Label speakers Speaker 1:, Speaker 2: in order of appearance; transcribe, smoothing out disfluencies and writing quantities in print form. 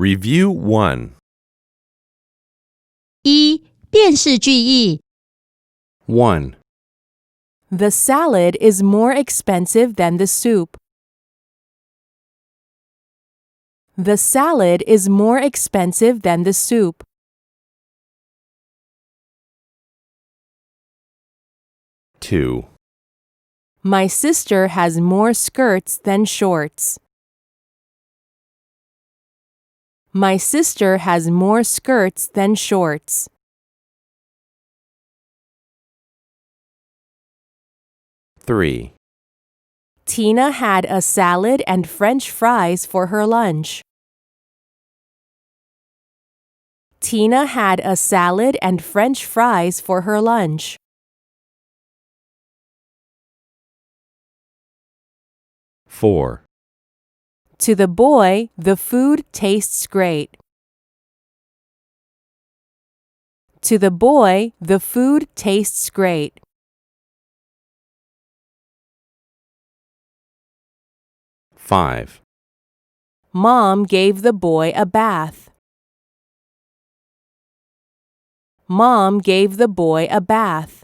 Speaker 1: Review 1.
Speaker 2: 一、辨识句意
Speaker 1: 1.
Speaker 3: The salad is more expensive than the soup. The salad is more expensive than the soup.
Speaker 1: 2.
Speaker 3: My sister has more skirts than shorts. My sister has more skirts than shorts.
Speaker 1: 3.
Speaker 3: Tina had a salad and French fries for her lunch. Tina had a salad and French fries for her lunch.
Speaker 1: 4.
Speaker 3: To the boy, the food tastes great. To the boy, the food tastes great.
Speaker 1: 5.
Speaker 3: Mom gave the boy a bath. Mom gave the boy a bath.